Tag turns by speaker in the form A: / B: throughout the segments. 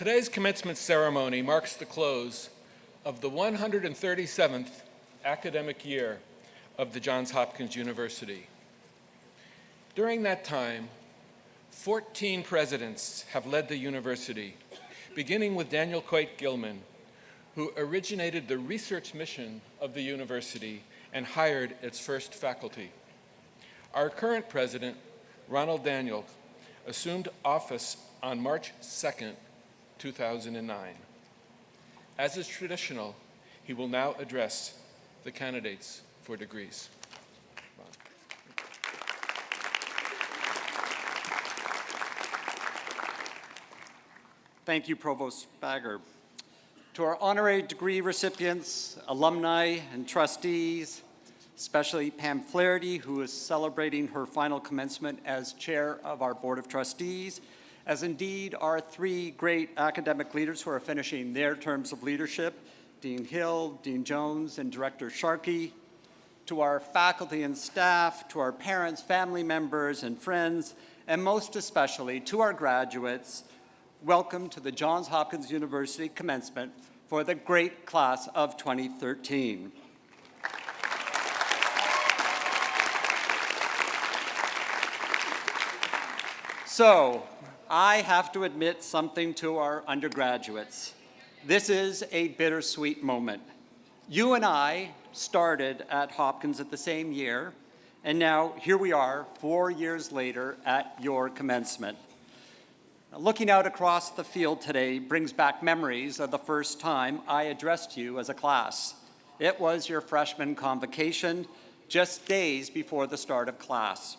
A: Today's commencement ceremony marks the close of the 137th academic year of the Johns Hopkins University. During that time, 14 presidents have led the university, beginning with Daniel Coit Gilman, who originated the research mission of the university and hired its first faculty. Our current president, Ronald assumed office on March 2nd, 2009. As is traditional, he will now address the candidates for degrees.
B: Thank you, Provost Bagger. To our honorary degree recipients, alumni, and trustees, especially Pam Flaherty, who is celebrating her final commencement as chair of our Board of Trustees, as indeed are three great academic leaders who are finishing their terms of leadership, Dean Hill, Dean Jones, and Director Sharkey. To our faculty and staff, to our parents, family members, and friends, and most especially to our graduates, welcome to the Johns Hopkins University Commencement for the great class of 2013. So, I have to admit something to our undergraduates. This is a bittersweet moment. You and I started at Hopkins at the same year, and now here we are 4 years later at your commencement. Looking out across the field today brings back memories of the first time I addressed you as a class. It was your freshman convocation, just days before the start of class.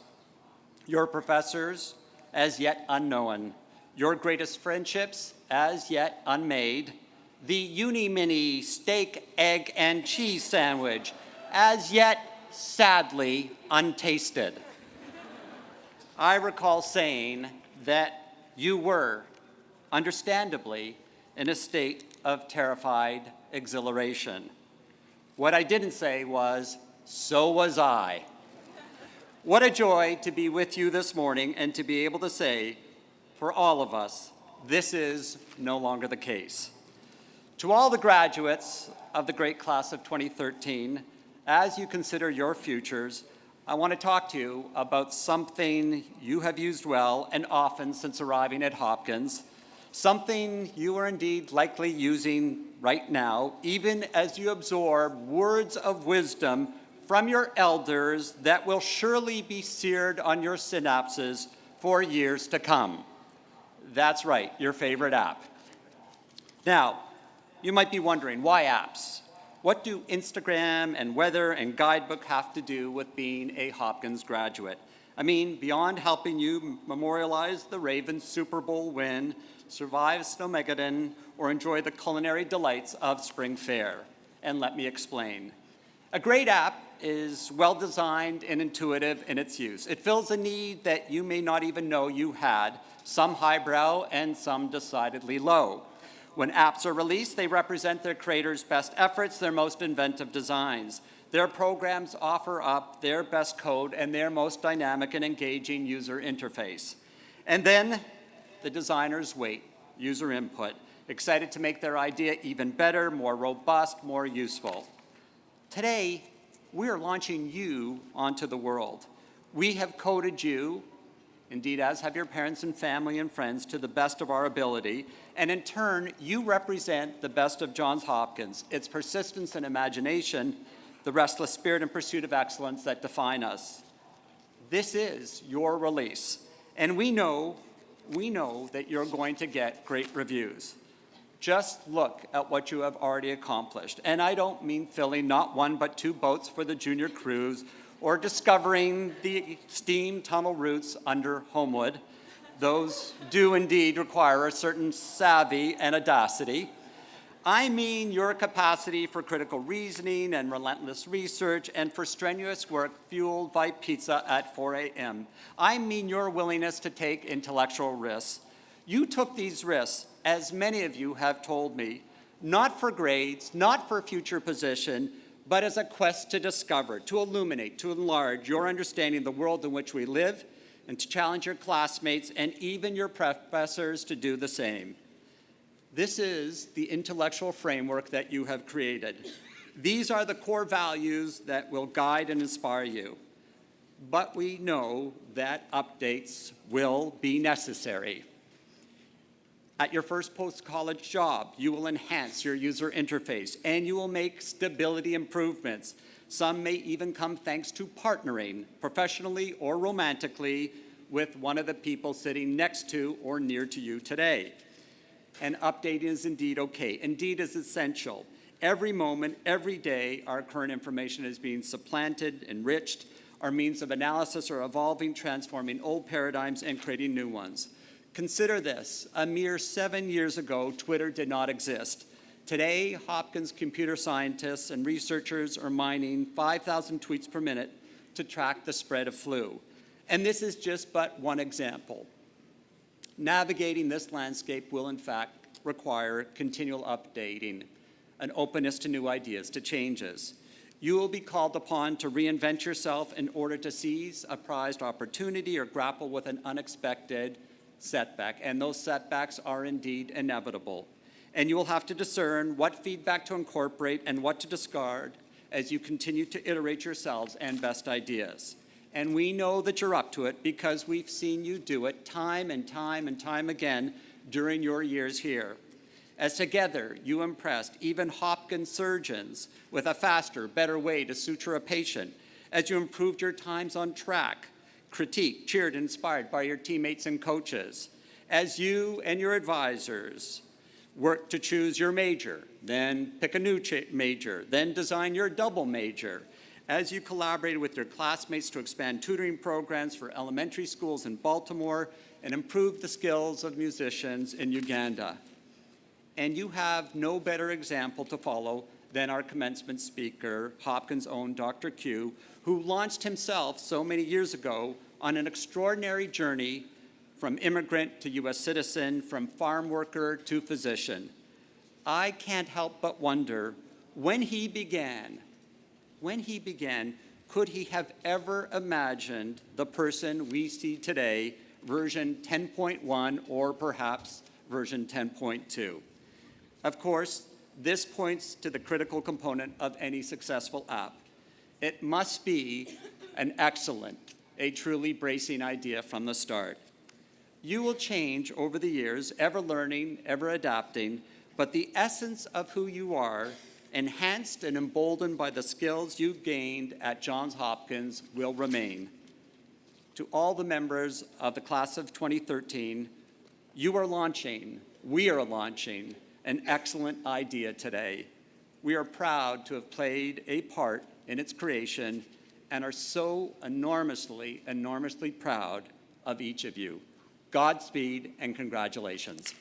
B: Your professors, as yet unknown, your greatest friendships, as yet unmade, the uni-mini steak, egg, and cheese sandwich, as yet sadly untasted. I recall saying that you were, understandably, in a state of terrified exhilaration. What I didn't say was, so was I. What a joy to be with you this morning and to be able to say, for all of us, this is no longer the case. To all the graduates of the great class of 2013, as you consider your futures, I want to talk to you about something you have used well and often since arriving at Hopkins, something you are indeed likely using right now, even as you absorb words of wisdom from your elders that will surely be seared on your synapses for years to come. That's right, your favorite app. Now, you might be wondering, why apps? What do Instagram and weather and guidebook have to do with being a Hopkins graduate? I mean, beyond helping you memorialize the Ravens Super Bowl win, survive Snowmageddon, or enjoy the culinary delights of spring fair. And let me explain. A great app is well-designed and intuitive in its use. It fills a need that you may not even know you had, some highbrow and some decidedly low. When apps are released, they represent their creators' best efforts, their most inventive designs. Their programs offer up their best code and their most dynamic and engaging user interface. And then the designers wait, user input, excited to make their idea even better, more robust, more useful. Today, we are launching you onto the world. We have coded you, indeed as have your parents and family and friends, to the best of our ability, and in turn, you represent the best of Johns Hopkins, its persistence and imagination, the restless spirit and pursuit of excellence that define us. This is your release, and we know that you're going to get great reviews. Just look at what you have already accomplished, and I don't mean filling not one but two boats for the junior cruise, or discovering the steam tunnel routes under Homewood. Those do indeed require a certain savvy and audacity. I mean your capacity for critical reasoning and relentless research and for strenuous work fueled by pizza at 4 a.m. I mean your willingness to take intellectual risks. You took these risks, as many of you have told me, not for grades, not for future position, but as a quest to discover, to illuminate, to enlarge your understanding of the world in which we live, and to challenge your classmates and even your professors to do the same. This is the intellectual framework that you have created. These are the core values that will guide and inspire you. But we know that updates will be necessary. At your first post-college job, you will enhance your user interface and you will make stability improvements. Some may even come thanks to partnering, professionally or romantically, with one of the people sitting next to or near to you today. And updating is indeed okay. Indeed is essential. Every moment, every day, our current information is being supplanted, enriched. Our means of analysis are evolving, transforming old paradigms and creating new ones. Consider this. A mere 7 years ago, Twitter did not exist. Today, Hopkins computer scientists and researchers are mining 5,000 tweets per minute to track the spread of flu. And this is just but one example. Navigating this landscape will, in fact, require continual updating, an openness to new ideas, to changes. You will be called upon to reinvent yourself in order to seize a prized opportunity or grapple with an unexpected setback, and those setbacks are indeed inevitable. And you will have to discern what feedback to incorporate and what to discard as you continue to iterate yourselves and best ideas. And we know that you're up to it because we've seen you do it time and time and time again during your years here. As together you impressed even Hopkins surgeons with a faster, better way to suture a patient, as you improved your times on track, critiqued, cheered, and inspired by your teammates and coaches, as you and your advisors worked to choose your major, then pick a new major, then design your double major, as you collaborated with your classmates to expand tutoring programs for elementary schools in Baltimore and improve the skills of musicians in Uganda. And you have no better example to follow than our commencement speaker, Hopkins' own Dr. Q, who launched himself so many years ago on an extraordinary journey from immigrant to U.S. citizen, from farm worker to physician. I can't help but wonder, when he began, could he have ever imagined the person we see today, version 10.1 or perhaps version 10.2? Of course, this points to the critical component of any successful app. It must be an excellent, a truly bracing idea from the start. You will change over the years, ever learning, ever adapting, but the essence of who you are, enhanced and emboldened by the skills you gained at Johns Hopkins, will remain. To all the members of the class of 2013, we are launching an excellent idea today. We are proud to have played a part in its creation and are so enormously proud of each of you. Godspeed and congratulations.